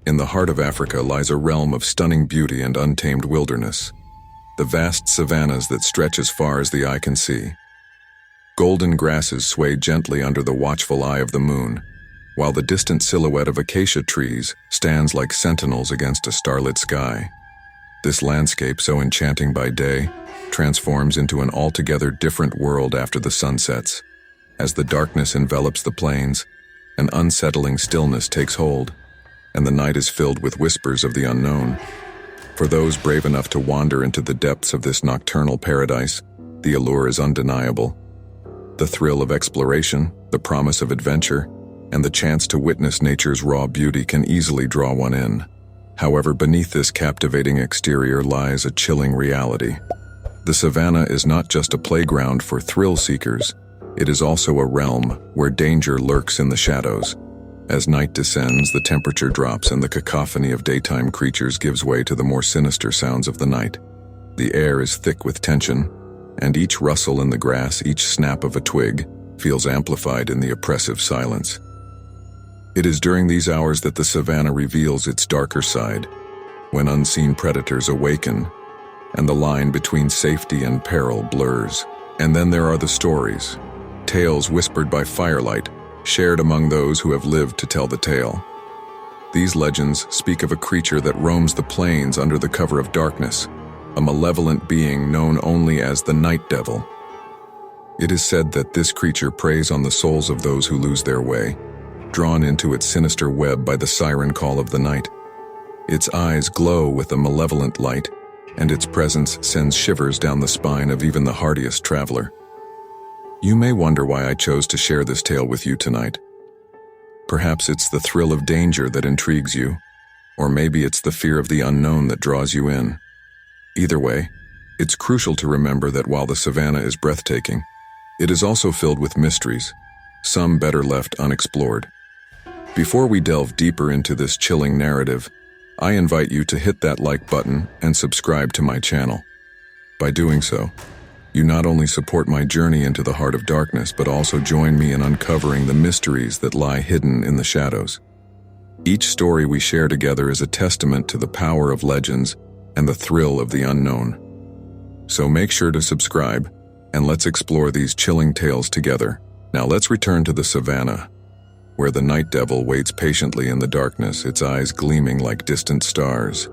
In the heart of Africa lies a realm of stunning beauty and untamed wilderness, the vast savannas that stretch as far as the eye can see. Golden grasses sway gently under the watchful eye of the moon, while the distant silhouette of acacia trees stands like sentinels against a starlit sky. This landscape, so enchanting by day, transforms into an altogether different world after the sun sets. As the darkness envelops the plains, an unsettling stillness takes hold, and the night is filled with whispers of the unknown. For those brave enough to wander into the depths of this nocturnal paradise, the allure is undeniable. The thrill of exploration, the promise of adventure, and the chance to witness nature's raw beauty can easily draw one in. However, beneath this captivating exterior lies a chilling reality. The savanna is not just a playground for thrill seekers, it is also a realm where danger lurks in the shadows. As night descends, the temperature drops and the cacophony of daytime creatures gives way to the more sinister sounds of the night. The air is thick with tension, and each rustle in the grass, each snap of a twig, feels amplified in the oppressive silence. It is during these hours that the savanna reveals its darker side, when unseen predators awaken, and the line between safety and peril blurs. And then there are the stories, tales whispered by firelight, shared among those who have lived to tell the tale. These legends speak of a creature that roams the plains under the cover of darkness, a malevolent being known only as the night devil. It is said that this creature preys on the souls of those who lose their way, drawn into its sinister web by the siren call of the night. Its eyes glow with a malevolent light, and its presence sends shivers down the spine of even the hardiest traveler. You may wonder why I chose to share this tale with you tonight. Perhaps it's the thrill of danger that intrigues you, or maybe it's the fear of the unknown that draws you in. Either way, it's crucial to remember that while the savanna is breathtaking, it is also filled with mysteries, some better left unexplored. Before we delve deeper into this chilling narrative, I invite you to hit that like button and subscribe to my channel. By doing so, you not only support my journey into the heart of darkness, but also join me in uncovering the mysteries that lie hidden in the shadows. Each story we share together is a testament to the power of legends and the thrill of the unknown. So make sure to subscribe, and let's explore these chilling tales together. Now let's return to the savanna, where the night devil waits patiently in the darkness, its eyes gleaming like distant stars.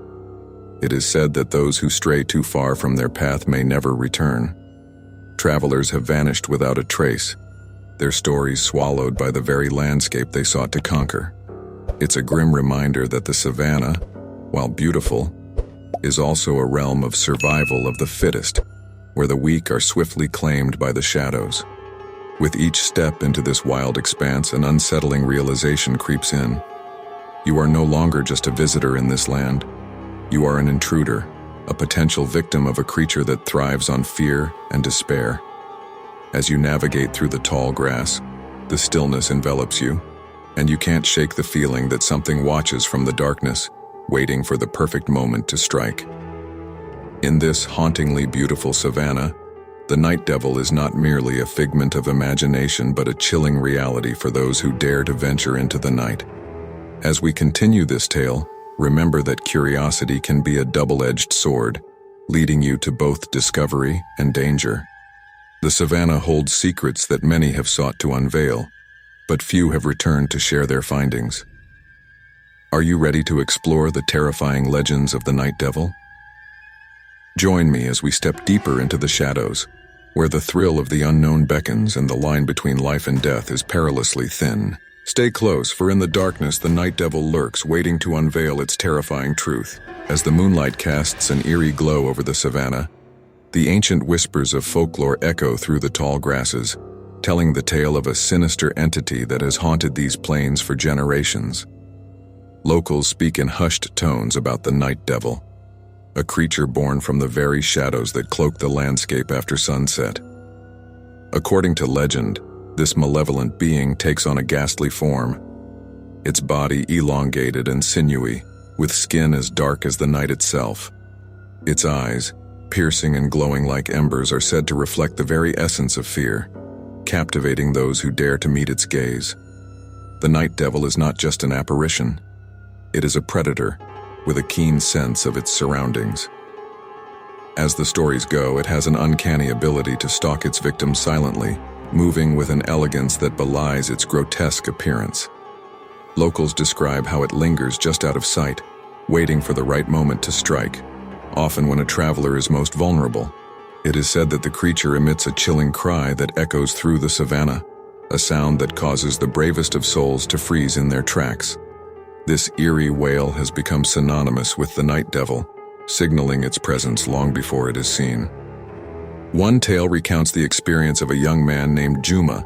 It is said that those who stray too far from their path may never return. Travelers have vanished without a trace, their stories swallowed by the very landscape they sought to conquer. It's a grim reminder that the savanna, while beautiful, is also a realm of survival of the fittest, where the weak are swiftly claimed by the shadows. With each step into this wild expanse, an unsettling realization creeps in. You are no longer just a visitor in this land. You are an intruder, a potential victim of a creature that thrives on fear and despair. As you navigate through the tall grass, the stillness envelops you, and you can't shake the feeling that something watches from the darkness, waiting for the perfect moment to strike. In this hauntingly beautiful savanna, the night devil is not merely a figment of imagination, but a chilling reality for those who dare to venture into the night. As we continue this tale, remember that curiosity can be a double-edged sword, leading you to both discovery and danger. The savanna holds secrets that many have sought to unveil, but few have returned to share their findings. Are you ready to explore the terrifying legends of the night devil? Join me as we step deeper into the shadows, where the thrill of the unknown beckons and the line between life and death is perilously thin. Stay close, for in the darkness the night devil lurks, waiting to unveil its terrifying truth. As the moonlight casts an eerie glow over the savanna, the ancient whispers of folklore echo through the tall grasses, telling the tale of a sinister entity that has haunted these plains for generations. Locals speak in hushed tones about the night devil, a creature born from the very shadows that cloak the landscape after sunset. According to legend, this malevolent being takes on a ghastly form, its body elongated and sinewy, with skin as dark as the night itself. Its eyes, piercing and glowing like embers, are said to reflect the very essence of fear, captivating those who dare to meet its gaze. The night devil is not just an apparition. It is a predator, with a keen sense of its surroundings. As the stories go, it has an uncanny ability to stalk its victims silently, moving with an elegance that belies its grotesque appearance. Locals describe how it lingers just out of sight, waiting for the right moment to strike, often when a traveler is most vulnerable. It is said that the creature emits a chilling cry that echoes through the savanna, a sound that causes the bravest of souls to freeze in their tracks. This eerie wail has become synonymous with the night devil, signaling its presence long before it is seen. One tale recounts the experience of a young man named Juma,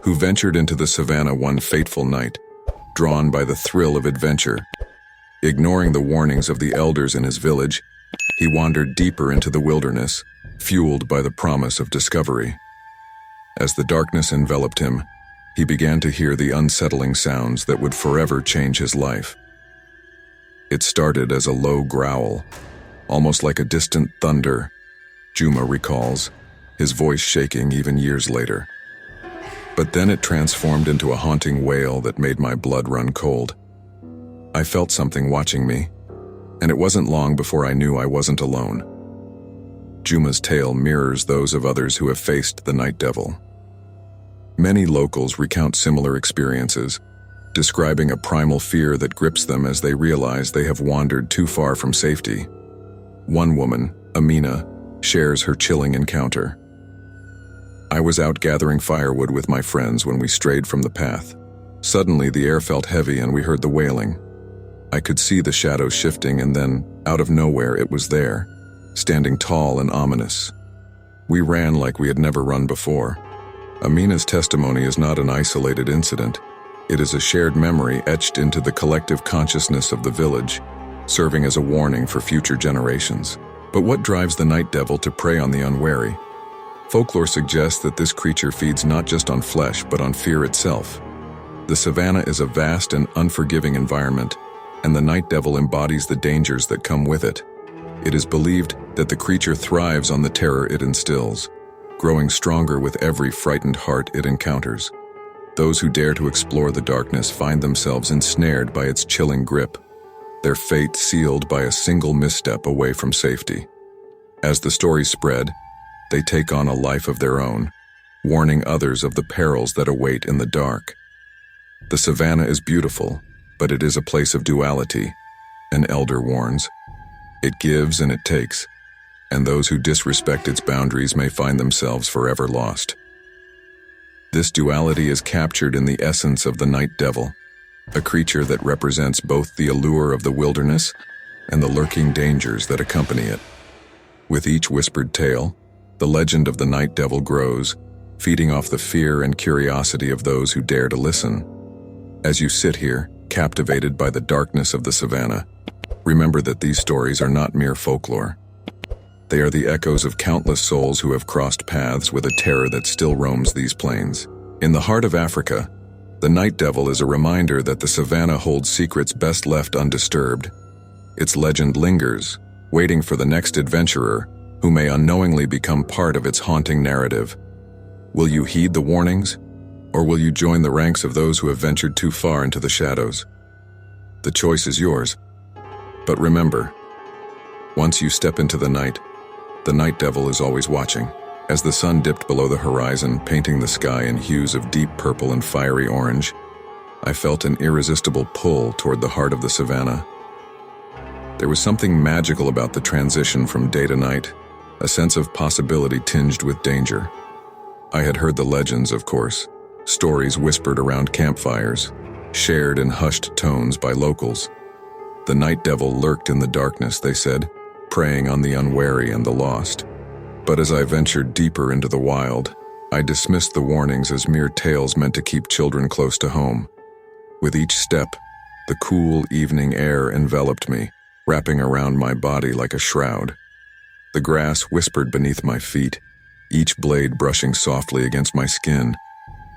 who ventured into the savanna one fateful night, drawn by the thrill of adventure. Ignoring the warnings of the elders in his village, he wandered deeper into the wilderness, fueled by the promise of discovery. As the darkness enveloped him, he began to hear the unsettling sounds that would forever change his life. It started as a low growl, almost like a distant thunder, Juma recalls, his voice shaking even years later. But then it transformed into a haunting wail that made my blood run cold. I felt something watching me, and it wasn't long before I knew I wasn't alone. Juma's tale mirrors those of others who have faced the night devil. Many locals recount similar experiences, describing a primal fear that grips them as they realize they have wandered too far from safety. One woman, Amina, shares her chilling encounter. I was out gathering firewood with my friends when we strayed from the path. Suddenly, the air felt heavy and we heard the wailing. I could see the shadows shifting, and then, out of nowhere, it was there, standing tall and ominous. We ran like we had never run before. Amina's testimony is not an isolated incident. It is a shared memory etched into the collective consciousness of the village, serving as a warning for future generations. But what drives the night devil to prey on the unwary? Folklore suggests that this creature feeds not just on flesh, but on fear itself. The savanna is a vast and unforgiving environment, and the night devil embodies the dangers that come with it. It is believed that the creature thrives on the terror it instills, growing stronger with every frightened heart it encounters. Those who dare to explore the darkness find themselves ensnared by its chilling grip, their fate sealed by a single misstep away from safety. As the stories spread, they take on a life of their own, warning others of the perils that await in the dark. The savanna is beautiful, but it is a place of duality, an elder warns. It gives and it takes, and those who disrespect its boundaries may find themselves forever lost. This duality is captured in the essence of the night devil, a creature that represents both the allure of the wilderness and the lurking dangers that accompany it. With each whispered tale, the legend of the night devil grows, feeding off the fear and curiosity of those who dare to listen. As you sit here, captivated by the darkness of the savanna, remember that these stories are not mere folklore. They are the echoes of countless souls who have crossed paths with a terror that still roams these plains. In the heart of Africa, the night devil is a reminder that the savanna holds secrets best left undisturbed. Its legend lingers, waiting for the next adventurer who may unknowingly become part of its haunting narrative. Will you heed the warnings, or will you join the ranks of those who have ventured too far into the shadows? The choice is yours. But remember, once you step into the night devil is always watching. As the sun dipped below the horizon, painting the sky in hues of deep purple and fiery orange, I felt an irresistible pull toward the heart of the savanna. There was something magical about the transition from day to night, a sense of possibility tinged with danger. I had heard the legends, of course, stories whispered around campfires, shared in hushed tones by locals. The night devil lurked in the darkness, they said, preying on the unwary and the lost. But as I ventured deeper into the wild, I dismissed the warnings as mere tales meant to keep children close to home. With each step, the cool evening air enveloped me, wrapping around my body like a shroud. The grass whispered beneath my feet, each blade brushing softly against my skin,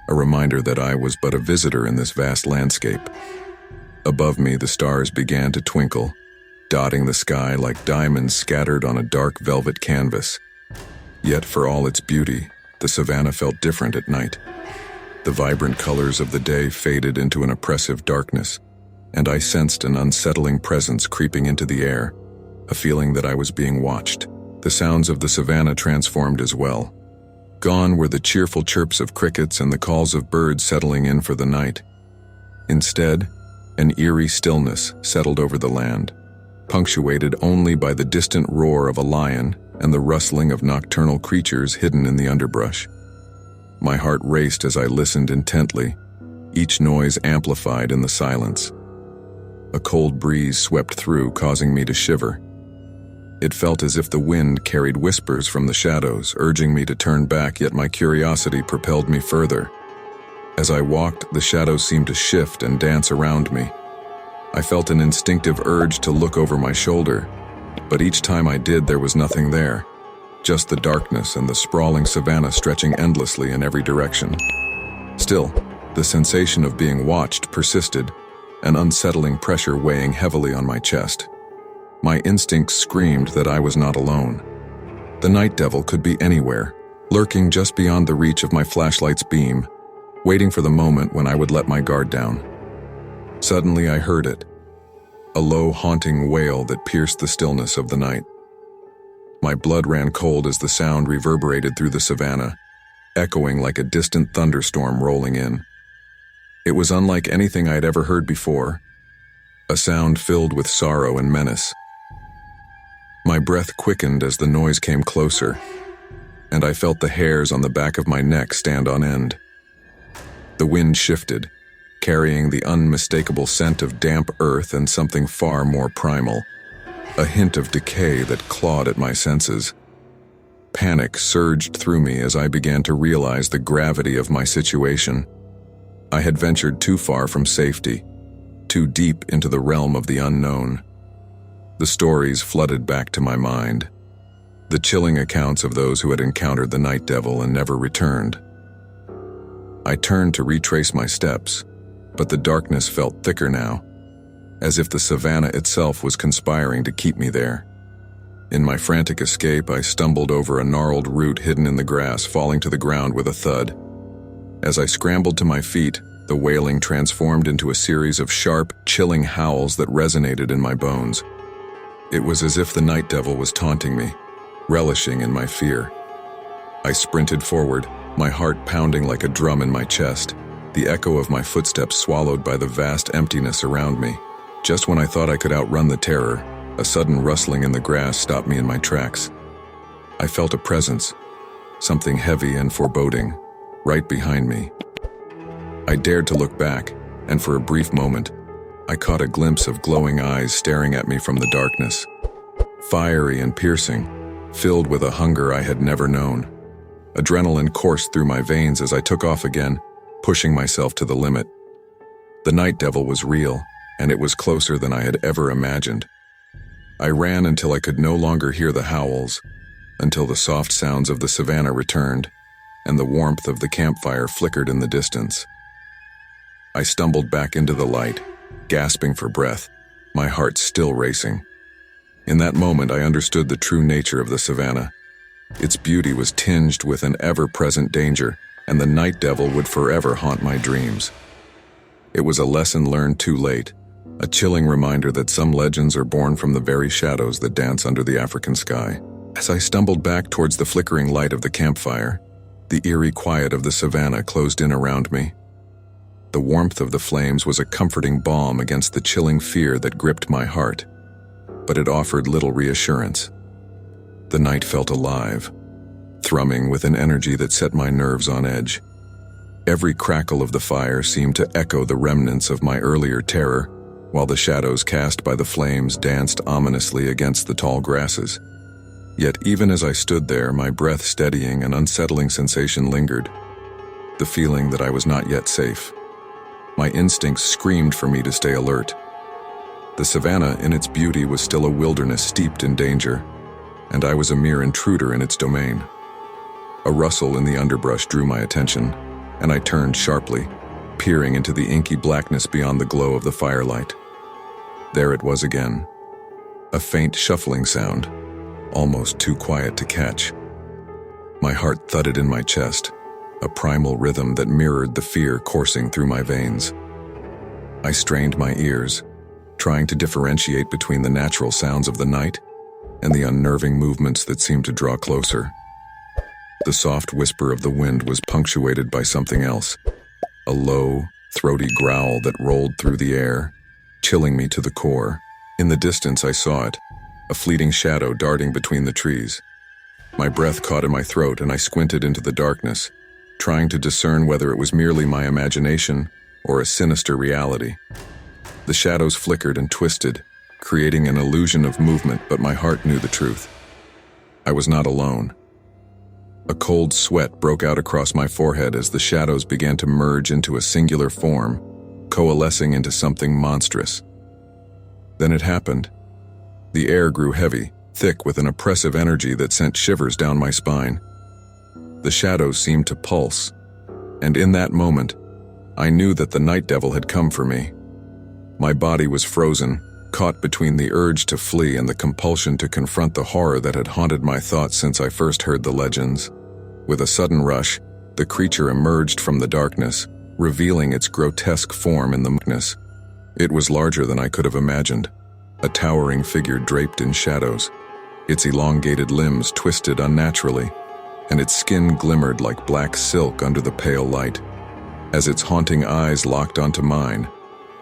a reminder that I was but a visitor in this vast landscape. Above me, the stars began to twinkle, dotting the sky like diamonds scattered on a dark velvet canvas. Yet for all its beauty, the savanna felt different at night. The vibrant colors of the day faded into an oppressive darkness, and I sensed an unsettling presence creeping into the air, a feeling that I was being watched. The sounds of the savanna transformed as well. Gone were the cheerful chirps of crickets and the calls of birds settling in for the night. Instead, an eerie stillness settled over the land, punctuated only by the distant roar of a lion and the rustling of nocturnal creatures hidden in the underbrush. My heart raced as I listened intently, each noise amplified in the silence. A cold breeze swept through, causing me to shiver. It felt as if the wind carried whispers from the shadows, urging me to turn back, yet my curiosity propelled me further. As I walked, the shadows seemed to shift and dance around me. I felt an instinctive urge to look over my shoulder, but each time I did, there was nothing there, just the darkness and the sprawling savanna stretching endlessly in every direction. Still, the sensation of being watched persisted, an unsettling pressure weighing heavily on my chest. My instincts screamed that I was not alone. The night devil could be anywhere, lurking just beyond the reach of my flashlight's beam, waiting for the moment when I would let my guard down. Suddenly I heard it, a low, haunting wail that pierced the stillness of the night. My blood ran cold as the sound reverberated through the savanna, echoing like a distant thunderstorm rolling in. It was unlike anything I had ever heard before, a sound filled with sorrow and menace. My breath quickened as the noise came closer, and I felt the hairs on the back of my neck stand on end. The wind shifted, carrying the unmistakable scent of damp earth and something far more primal, a hint of decay that clawed at my senses. Panic surged through me as I began to realize the gravity of my situation. I had ventured too far from safety, too deep into the realm of the unknown. The stories flooded back to my mind, the chilling accounts of those who had encountered the night devil and never returned. I turned to retrace my steps, but the darkness felt thicker now, as if the savanna itself was conspiring to keep me there. In my frantic escape, I stumbled over a gnarled root hidden in the grass, falling to the ground with a thud. As I scrambled to my feet, the wailing transformed into a series of sharp, chilling howls that resonated in my bones. It was as if the night devil was taunting me, relishing in my fear. I sprinted forward, my heart pounding like a drum in my chest, the echo of my footsteps swallowed by the vast emptiness around me. Just when I thought I could outrun the terror, a sudden rustling in the grass stopped me in my tracks. I felt a presence, something heavy and foreboding, right behind me. I dared to look back, and for a brief moment, I caught a glimpse of glowing eyes staring at me from the darkness. Fiery and piercing, filled with a hunger I had never known. Adrenaline coursed through my veins as I took off again, pushing myself to the limit. The night devil was real, and it was closer than I had ever imagined. I ran until I could no longer hear the howls, until the soft sounds of the savanna returned, and the warmth of the campfire flickered in the distance. I stumbled back into the light, gasping for breath, my heart still racing. In that moment, I understood the true nature of the savanna. Its beauty was tinged with an ever-present danger, and the night devil would forever haunt my dreams. It was a lesson learned too late, a chilling reminder that some legends are born from the very shadows that dance under the African sky. As I stumbled back towards the flickering light of the campfire, the eerie quiet of the savanna closed in around me. The warmth of the flames was a comforting balm against the chilling fear that gripped my heart, but it offered little reassurance. The night felt alive, thrumming with an energy that set my nerves on edge. Every crackle of the fire seemed to echo the remnants of my earlier terror, while the shadows cast by the flames danced ominously against the tall grasses. Yet even as I stood there, my breath steadying, an unsettling sensation lingered, the feeling that I was not yet safe. My instincts screamed for me to stay alert. The savanna, in its beauty, was still a wilderness steeped in danger, and I was a mere intruder in its domain. A rustle in the underbrush drew my attention, and I turned sharply, peering into the inky blackness beyond the glow of the firelight. There it was again, a faint shuffling sound, almost too quiet to catch. My heart thudded in my chest, a primal rhythm that mirrored the fear coursing through my veins. I strained my ears, trying to differentiate between the natural sounds of the night and the unnerving movements that seemed to draw closer. The soft whisper of the wind was punctuated by something else, a low, throaty growl that rolled through the air, chilling me to the core. In the distance I saw it, a fleeting shadow darting between the trees. My breath caught in my throat and I squinted into the darkness, trying to discern whether it was merely my imagination or a sinister reality. The shadows flickered and twisted, creating an illusion of movement, but my heart knew the truth. I was not alone. A cold sweat broke out across my forehead as the shadows began to merge into a singular form, coalescing into something monstrous. Then it happened. The air grew heavy, thick with an oppressive energy that sent shivers down my spine. The shadows seemed to pulse, and in that moment, I knew that the night devil had come for me. My body was frozen, caught between the urge to flee and the compulsion to confront the horror that had haunted my thoughts since I first heard the legends. With a sudden rush, the creature emerged from the darkness, revealing its grotesque form in the darkness. It was larger than I could have imagined, a towering figure draped in shadows. Its elongated limbs twisted unnaturally, and its skin glimmered like black silk under the pale light. As its haunting eyes locked onto mine,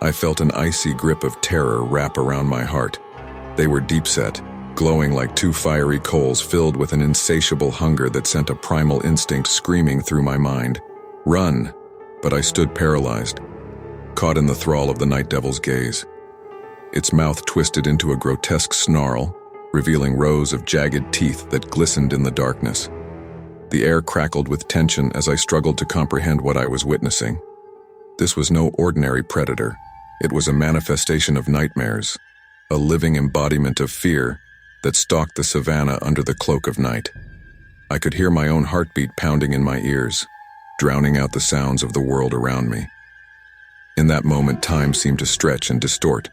I felt an icy grip of terror wrap around my heart. They were deep-set, glowing like two fiery coals filled with an insatiable hunger that sent a primal instinct screaming through my mind. Run! But I stood paralyzed, caught in the thrall of the night devil's gaze. Its mouth twisted into a grotesque snarl, revealing rows of jagged teeth that glistened in the darkness. The air crackled with tension as I struggled to comprehend what I was witnessing. This was no ordinary predator. It was a manifestation of nightmares, a living embodiment of fear that stalked the savanna under the cloak of night. I could hear my own heartbeat pounding in my ears, drowning out the sounds of the world around me. In that moment, time seemed to stretch and distort.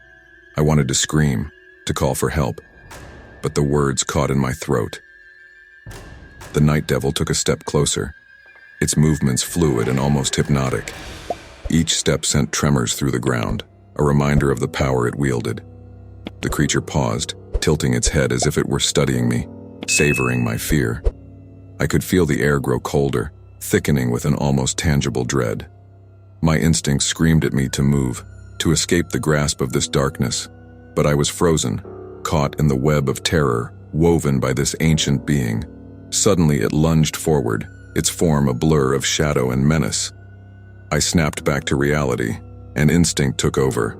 I wanted to scream, to call for help, but the words caught in my throat. The night devil took a step closer, its movements fluid and almost hypnotic. Each step sent tremors through the ground, a reminder of the power it wielded. The creature paused, tilting its head as if it were studying me, savoring my fear. I could feel the air grow colder, thickening with an almost tangible dread. My instincts screamed at me to move, to escape the grasp of this darkness, but I was frozen, caught in the web of terror woven by this ancient being. Suddenly it lunged forward, its form a blur of shadow and menace. I snapped back to reality, and instinct took over.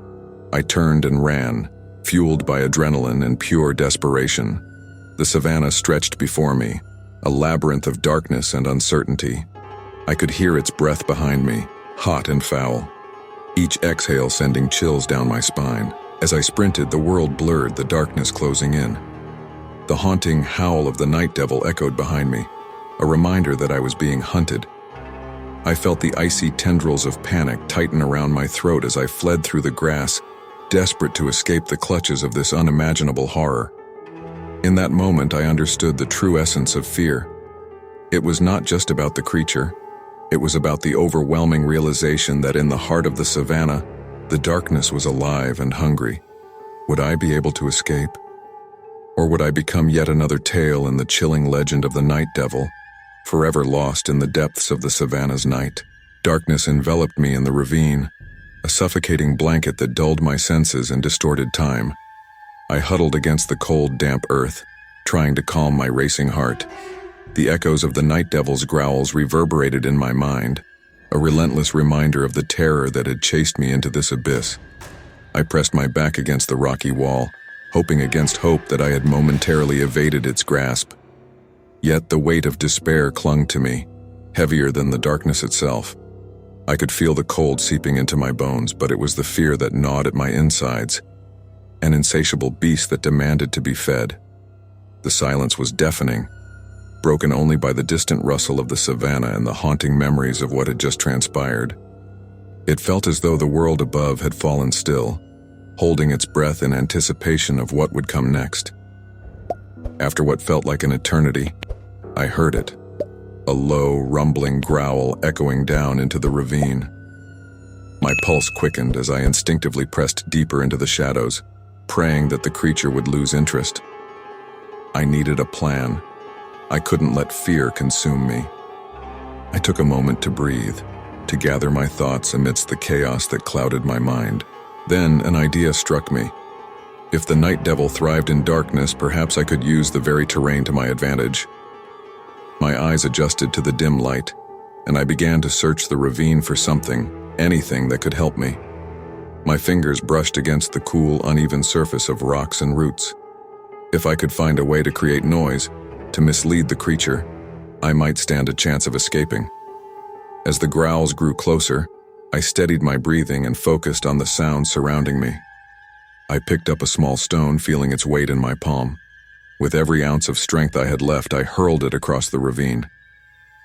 I turned and ran, fueled by adrenaline and pure desperation. The savanna stretched before me, a labyrinth of darkness and uncertainty. I could hear its breath behind me, hot and foul, each exhale sending chills down my spine. As I sprinted, the world blurred, the darkness closing in. The haunting howl of the night devil echoed behind me, a reminder that I was being hunted. I felt the icy tendrils of panic tighten around my throat as I fled through the grass, desperate to escape the clutches of this unimaginable horror. In that moment, I understood the true essence of fear. It was not just about the creature. It was about the overwhelming realization that in the heart of the savanna, the darkness was alive and hungry. Would I be able to escape? Or would I become yet another tale in the chilling legend of the night devil, forever lost in the depths of the savanna's night? Darkness enveloped me in the ravine, a suffocating blanket that dulled my senses and distorted time. I huddled against the cold, damp earth, trying to calm my racing heart. The echoes of the night devil's growls reverberated in my mind, a relentless reminder of the terror that had chased me into this abyss. I pressed my back against the rocky wall, hoping against hope that I had momentarily evaded its grasp. Yet the weight of despair clung to me, heavier than the darkness itself. I could feel the cold seeping into my bones, but it was the fear that gnawed at my insides, an insatiable beast that demanded to be fed. The silence was deafening, broken only by the distant rustle of the savanna and the haunting memories of what had just transpired. It felt as though the world above had fallen still, holding its breath in anticipation of what would come next. After what felt like an eternity, I heard it, a low, rumbling growl echoing down into the ravine. My pulse quickened as I instinctively pressed deeper into the shadows, praying that the creature would lose interest. I needed a plan. I couldn't let fear consume me. I took a moment to breathe, to gather my thoughts amidst the chaos that clouded my mind. Then an idea struck me. If the night devil thrived in darkness, perhaps I could use the very terrain to my advantage. My eyes adjusted to the dim light, and I began to search the ravine for something, anything that could help me. My fingers brushed against the cool, uneven surface of rocks and roots. If I could find a way to create noise, to mislead the creature, I might stand a chance of escaping. As the growls grew closer, I steadied my breathing and focused on the sounds surrounding me. I picked up a small stone, feeling its weight in my palm. With every ounce of strength I had left, I hurled it across the ravine.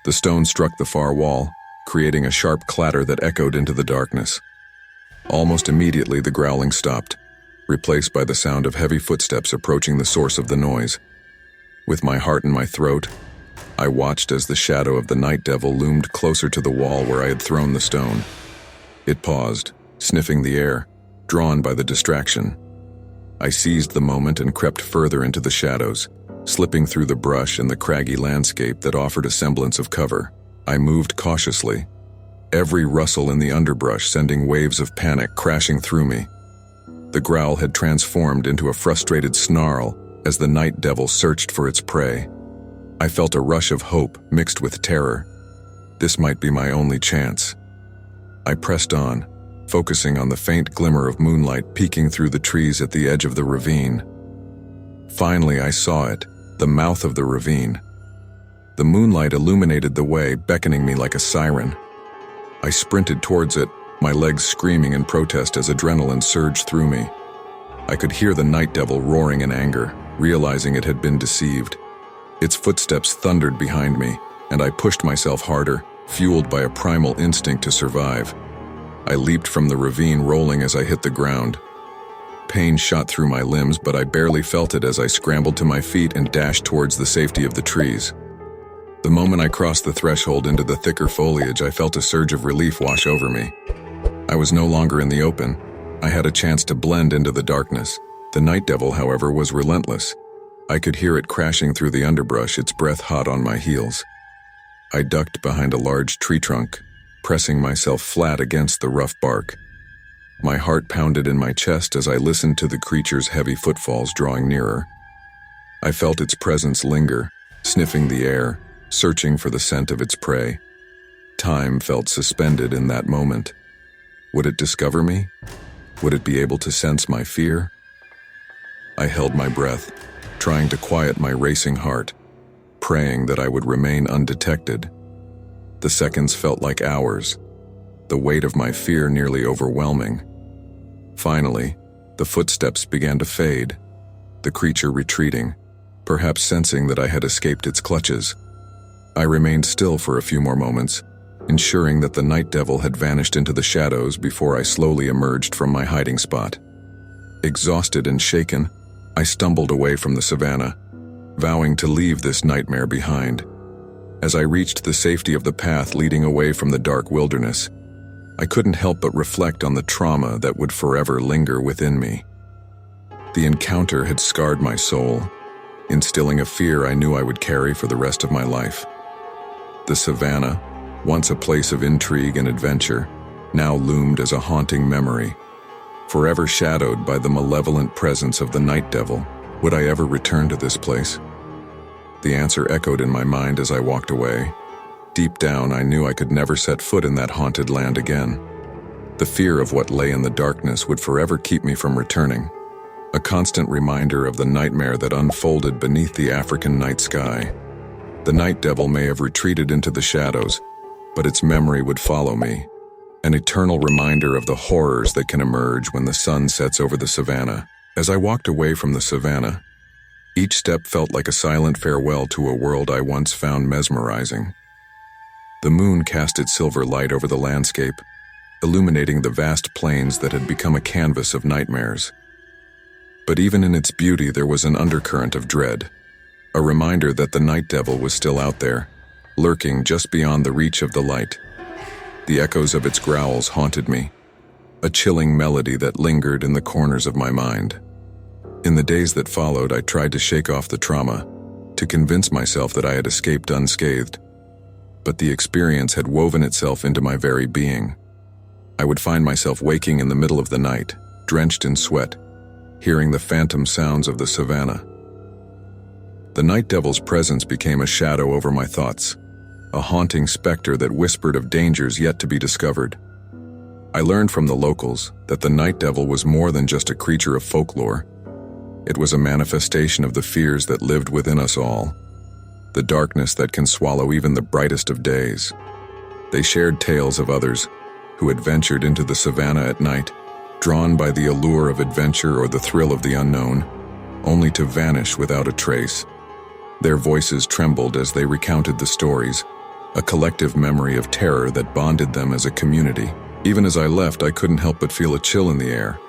The stone struck the far wall, creating a sharp clatter that echoed into the darkness. Almost immediately, the growling stopped, replaced by the sound of heavy footsteps approaching the source of the noise. With my heart in my throat, I watched as the shadow of the night devil loomed closer to the wall where I had thrown the stone. It paused, sniffing the air, drawn by the distraction. I seized the moment and crept further into the shadows, slipping through the brush and the craggy landscape that offered a semblance of cover. I moved cautiously, every rustle in the underbrush sending waves of panic crashing through me. The growl had transformed into a frustrated snarl as the night devil searched for its prey. I felt a rush of hope mixed with terror. This might be my only chance. I pressed on, focusing on the faint glimmer of moonlight peeking through the trees at the edge of the ravine. Finally, I saw it, the mouth of the ravine. The moonlight illuminated the way, beckoning me like a siren. I sprinted towards it, my legs screaming in protest as adrenaline surged through me. I could hear the night devil roaring in anger, realizing it had been deceived. Its footsteps thundered behind me, and I pushed myself harder, fueled by a primal instinct to survive. I leaped from the ravine, rolling as I hit the ground. Pain shot through my limbs, but I barely felt it as I scrambled to my feet and dashed towards the safety of the trees. The moment I crossed the threshold into the thicker foliage, I felt a surge of relief wash over me. I was no longer in the open. I had a chance to blend into the darkness. The night devil, however, was relentless. I could hear it crashing through the underbrush, its breath hot on my heels. I ducked behind a large tree trunk, pressing myself flat against the rough bark. My heart pounded in my chest as I listened to the creature's heavy footfalls drawing nearer. I felt its presence linger, sniffing the air, searching for the scent of its prey. Time felt suspended in that moment. Would it discover me? Would it be able to sense my fear? I held my breath, trying to quiet my racing heart, praying that I would remain undetected. The seconds felt like hours, the weight of my fear nearly overwhelming. Finally, the footsteps began to fade, the creature retreating, perhaps sensing that I had escaped its clutches. I remained still for a few more moments, ensuring that the night devil had vanished into the shadows before I slowly emerged from my hiding spot. Exhausted and shaken, I stumbled away from the savannah, vowing to leave this nightmare behind. As I reached the safety of the path leading away from the dark wilderness, I couldn't help but reflect on the trauma that would forever linger within me. The encounter had scarred my soul, instilling a fear I knew I would carry for the rest of my life. The savannah, once a place of intrigue and adventure, now loomed as a haunting memory, forever shadowed by the malevolent presence of the night devil. Would I ever return to this place? The answer echoed in my mind as I walked away. Deep down, I knew I could never set foot in that haunted land again. The fear of what lay in the darkness would forever keep me from returning, a constant reminder of the nightmare that unfolded beneath the African night sky. The night devil may have retreated into the shadows, but its memory would follow me, an eternal reminder of the horrors that can emerge when the sun sets over the savannah. As I walked away from the savannah, each step felt like a silent farewell to a world I once found mesmerizing. The moon cast its silver light over the landscape, illuminating the vast plains that had become a canvas of nightmares. But even in its beauty, there was an undercurrent of dread, a reminder that the night devil was still out there, lurking just beyond the reach of the light. The echoes of its growls haunted me, a chilling melody that lingered in the corners of my mind. In the days that followed, I tried to shake off the trauma, to convince myself that I had escaped unscathed. But the experience had woven itself into my very being. I would find myself waking in the middle of the night, drenched in sweat, hearing the phantom sounds of the Savanna. The night devil's presence became a shadow over my thoughts, a haunting specter that whispered of dangers yet to be discovered. I learned from the locals that the night devil was more than just a creature of folklore. It was a manifestation of the fears that lived within us all, the darkness that can swallow even the brightest of days. They shared tales of others who had ventured into the Savanna at night, drawn by the allure of adventure or the thrill of the unknown, only to vanish without a trace. Their voices trembled as they recounted the stories, a collective memory of terror that bonded them as a community. Even as I left, I couldn't help but feel a chill in the air,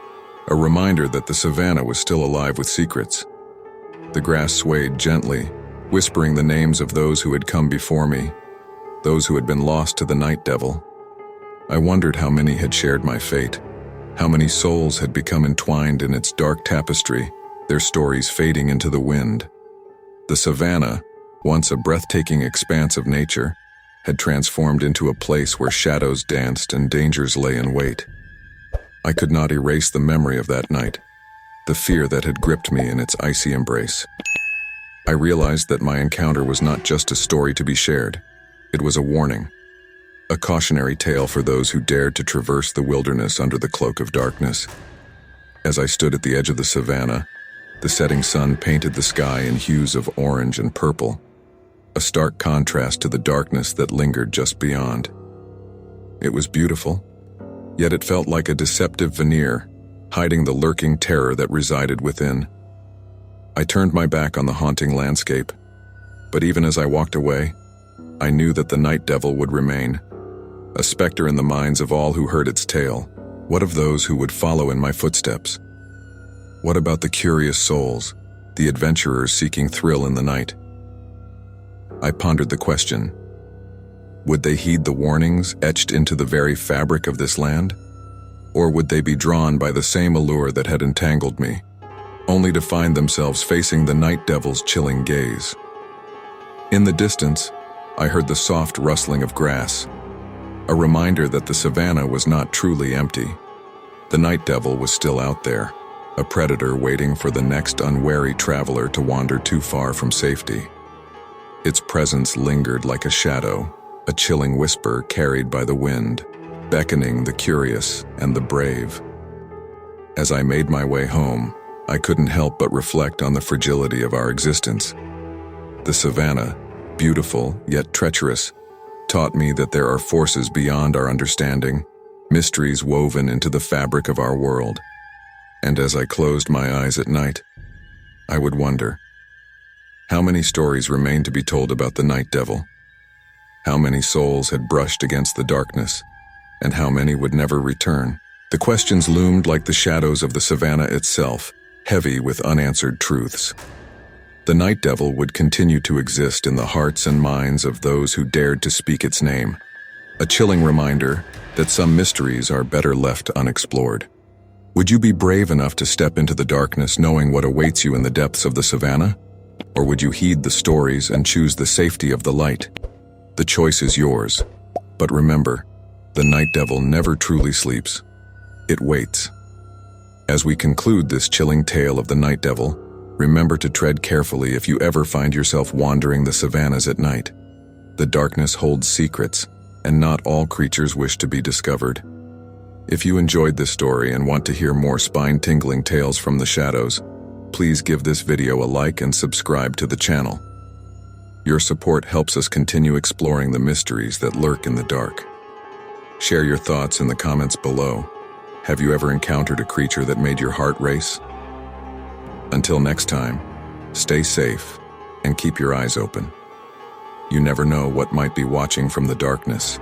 a reminder that the Savanna was still alive with secrets. The grass swayed gently, whispering the names of those who had come before me, those who had been lost to the night devil. I wondered how many had shared my fate, how many souls had become entwined in its dark tapestry, their stories fading into the wind. The Savanna, once a breathtaking expanse of nature, had transformed into a place where shadows danced and dangers lay in wait. I could not erase the memory of that night, the fear that had gripped me in its icy embrace. I realized that my encounter was not just a story to be shared. It was a warning, a cautionary tale for those who dared to traverse the wilderness under the cloak of darkness. As I stood at the edge of the Savanna, the setting sun painted the sky in hues of orange and purple, a stark contrast to the darkness that lingered just beyond. It was beautiful, yet it felt like a deceptive veneer, hiding the lurking terror that resided within. I turned my back on the haunting landscape, but even as I walked away, I knew that the night devil would remain, a specter in the minds of all who heard its tale. What of those who would follow in my footsteps? What about the curious souls, the adventurers seeking thrill in the night? I pondered the question. Would they heed the warnings etched into the very fabric of this land? Or would they be drawn by the same allure that had entangled me, only to find themselves facing the night devil's chilling gaze? In the distance, I heard the soft rustling of grass, a reminder that the Savanna was not truly empty. The night devil was still out there, a predator waiting for the next unwary traveler to wander too far from safety. Its presence lingered like a shadow, a chilling whisper carried by the wind, beckoning the curious and the brave. As I made my way home, I couldn't help but reflect on the fragility of our existence. The Savanna, beautiful yet treacherous, taught me that there are forces beyond our understanding, mysteries woven into the fabric of our world. And as I closed my eyes at night, I would wonder, how many stories remained to be told about the night devil? How many souls had brushed against the darkness, and how many would never return? The questions loomed like the shadows of the Savanna itself, heavy with unanswered truths. The night devil would continue to exist in the hearts and minds of those who dared to speak its name, a chilling reminder that some mysteries are better left unexplored. Would you be brave enough to step into the darkness knowing what awaits you in the depths of the Savanna? Or would you heed the stories and choose the safety of the light? The choice is yours. But remember, the night devil never truly sleeps. It waits. As we conclude this chilling tale of the night devil, remember to tread carefully if you ever find yourself wandering the savannas at night. The darkness holds secrets, and not all creatures wish to be discovered. If you enjoyed this story and want to hear more spine-tingling tales from the shadows, please give this video a like and subscribe to the channel. Your support helps us continue exploring the mysteries that lurk in the dark. Share your thoughts in the comments below. Have you ever encountered a creature that made your heart race? Until next time, stay safe and keep your eyes open. You never know what might be watching from the darkness.